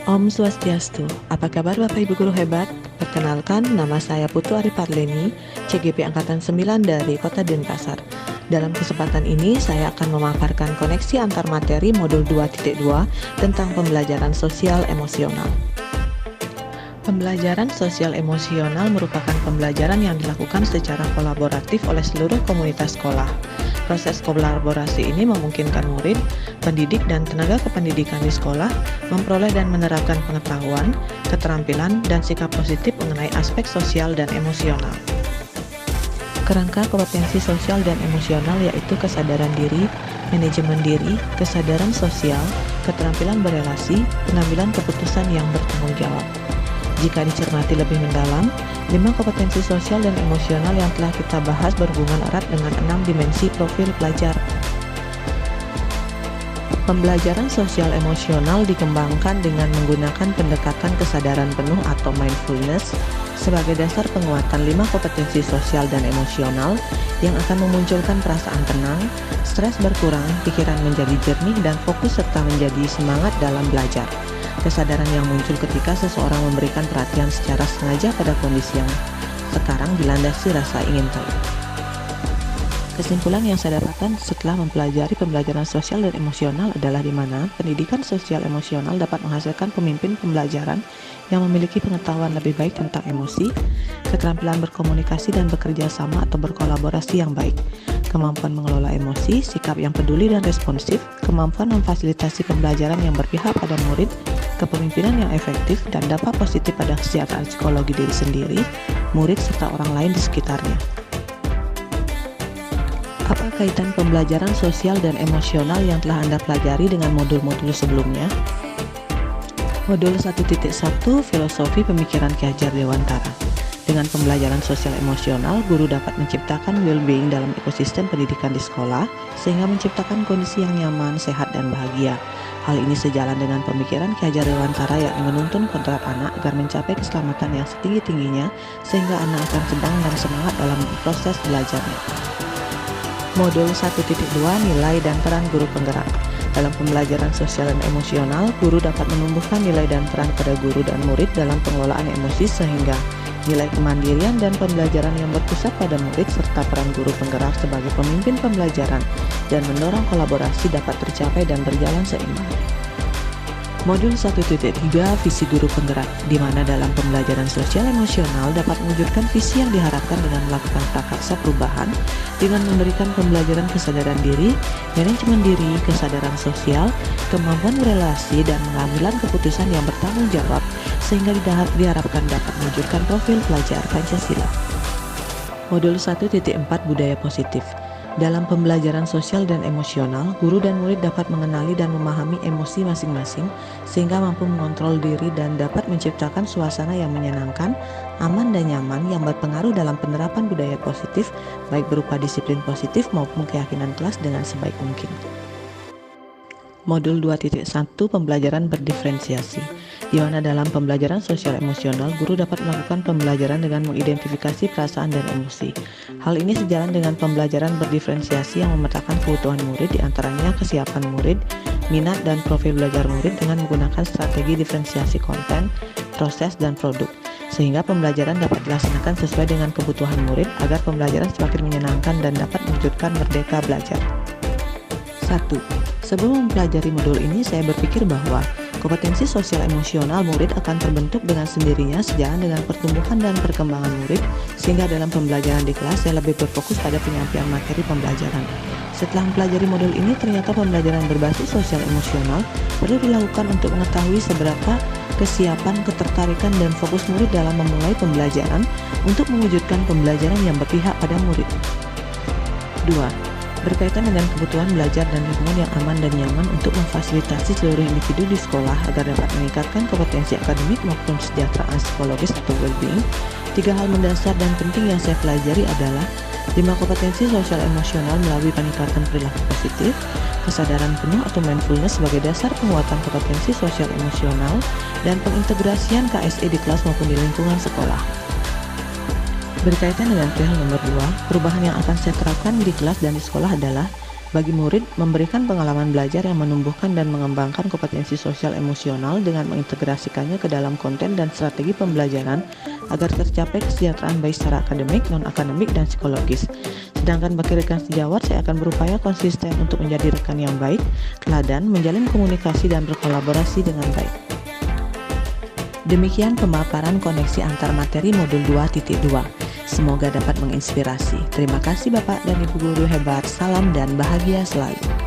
Om Swastiastu, apa kabar Bapak Ibu Guru hebat? Perkenalkan, nama saya Putu Ari Parleni, CGP Angkatan 9 dari Kota Denpasar. Dalam kesempatan ini, saya akan memaparkan koneksi antar materi modul 2.2 tentang pembelajaran sosial emosional. Pembelajaran sosial emosional merupakan pembelajaran yang dilakukan secara kolaboratif oleh seluruh komunitas sekolah. Proses kolaborasi ini memungkinkan murid, pendidik, dan tenaga kependidikan di sekolah memperoleh dan menerapkan pengetahuan, keterampilan, dan sikap positif mengenai aspek sosial dan emosional. Kerangka kompetensi sosial dan emosional yaitu kesadaran diri, manajemen diri, kesadaran sosial, keterampilan berelasi, pengambilan keputusan yang bertanggung jawab. Jika dicermati lebih mendalam, 5 kompetensi sosial dan emosional yang telah kita bahas berhubungan erat dengan 6 dimensi profil pelajar. Pembelajaran sosial emosional dikembangkan dengan menggunakan pendekatan kesadaran penuh atau mindfulness sebagai dasar penguatan 5 kompetensi sosial dan emosional yang akan memunculkan perasaan tenang, stres berkurang, pikiran menjadi jernih, dan fokus serta menjadi semangat dalam belajar. Kesadaran yang muncul ketika seseorang memberikan perhatian secara sengaja pada kondisi yang sekarang dilandasi rasa ingin tahu. Kesimpulan yang saya dapatkan setelah mempelajari pembelajaran sosial dan emosional adalah di mana pendidikan sosial emosional dapat menghasilkan pemimpin pembelajaran yang memiliki pengetahuan lebih baik tentang emosi, keterampilan berkomunikasi dan bekerja sama atau berkolaborasi yang baik, kemampuan mengelola emosi, sikap yang peduli dan responsif, kemampuan memfasilitasi pembelajaran yang berpihak pada murid, kepemimpinan yang efektif, dan dampak positif pada kesejahteraan psikologi diri sendiri, murid, serta orang lain di sekitarnya. Apa kaitan pembelajaran sosial dan emosional yang telah Anda pelajari dengan modul-modul sebelumnya? Modul 1.1 Filosofi Pemikiran Ki Hajar Dewantara. Dengan pembelajaran sosial emosional, guru dapat menciptakan well-being dalam ekosistem pendidikan di sekolah, sehingga menciptakan kondisi yang nyaman, sehat, dan bahagia. Hal ini sejalan dengan pemikiran Ki Hajar Dewantara yang menuntun kodrat anak agar mencapai keselamatan yang setinggi-tingginya, sehingga anak akan sedang dan semangat dalam proses belajarnya. Modul 1.2 Nilai dan peran guru penggerak. Dalam pembelajaran sosial dan emosional, guru dapat menumbuhkan nilai dan peran pada guru dan murid dalam pengelolaan emosi sehingga nilai kemandirian dan pembelajaran yang berpusat pada murid serta peran guru penggerak sebagai pemimpin pembelajaran dan mendorong kolaborasi dapat tercapai dan berjalan seimbang. Modul 1.3 Visi Guru Penggerak, di mana dalam pembelajaran sosial emosional dapat mewujudkan visi yang diharapkan dengan melakukan prakarsa perubahan dengan memberikan pembelajaran kesadaran diri, manajemen diri, kesadaran sosial, kemampuan berelasi, dan pengambilan keputusan yang bertanggung jawab sehingga diharapkan dapat mewujudkan profil pelajar Pancasila. Modul 1.4 Budaya Positif. Dalam pembelajaran sosial dan emosional, guru dan murid dapat mengenali dan memahami emosi masing-masing sehingga mampu mengontrol diri dan dapat menciptakan suasana yang menyenangkan, aman dan nyaman yang berpengaruh dalam penerapan budaya positif baik berupa disiplin positif maupun keyakinan kelas dengan sebaik mungkin. Modul 2.1 Pembelajaran Berdiferensiasi, di mana dalam pembelajaran sosial emosional, guru dapat melakukan pembelajaran dengan mengidentifikasi perasaan dan emosi. Hal ini sejalan dengan pembelajaran berdiferensiasi yang memetakan kebutuhan murid, diantaranya kesiapan murid, minat dan profil belajar murid dengan menggunakan strategi diferensiasi konten, proses, dan produk, sehingga pembelajaran dapat dilaksanakan sesuai dengan kebutuhan murid agar pembelajaran semakin menyenangkan dan dapat mewujudkan merdeka belajar. 1. Sebelum mempelajari modul ini, saya berpikir bahwa kompetensi sosial emosional murid akan terbentuk dengan sendirinya sejalan dengan pertumbuhan dan perkembangan murid, sehingga dalam pembelajaran di kelas saya lebih berfokus pada penyampaian materi pembelajaran. Setelah mempelajari modul ini, ternyata pembelajaran berbasis sosial emosional perlu dilakukan untuk mengetahui seberapa kesiapan, ketertarikan, dan fokus murid dalam memulai pembelajaran untuk mewujudkan pembelajaran yang berpihak pada murid. 2. Berkaitan dengan kebutuhan belajar dan lingkungan yang aman dan nyaman untuk memfasilitasi seluruh individu di sekolah agar dapat meningkatkan kompetensi akademik maupun kesejahteraan psikologis atau well-being, 3 hal mendasar dan penting yang saya pelajari adalah 5 kompetensi sosial emosional melalui peningkatan perilaku positif, kesadaran penuh atau mindfulness sebagai dasar penguatan kompetensi sosial emosional, dan pengintegrasian KSE di kelas maupun di lingkungan sekolah. Berkaitan dengan perihal nomor 2, perubahan yang akan saya terapkan di kelas dan di sekolah adalah Bagi murid, memberikan pengalaman belajar yang menumbuhkan dan mengembangkan kompetensi sosial emosional dengan mengintegrasikannya ke dalam konten dan strategi pembelajaran agar tercapai kesejahteraan baik secara akademik, non-akademik, dan psikologis. Sedangkan bagi rekan sejawat, saya akan berupaya konsisten untuk menjadi rekan yang baik, teladan, menjalin komunikasi, dan berkolaborasi dengan baik. Demikian pemaparan koneksi antar materi modul 2.2. Semoga dapat menginspirasi. Terima kasih Bapak dan Ibu Guru hebat. Salam dan bahagia selalu.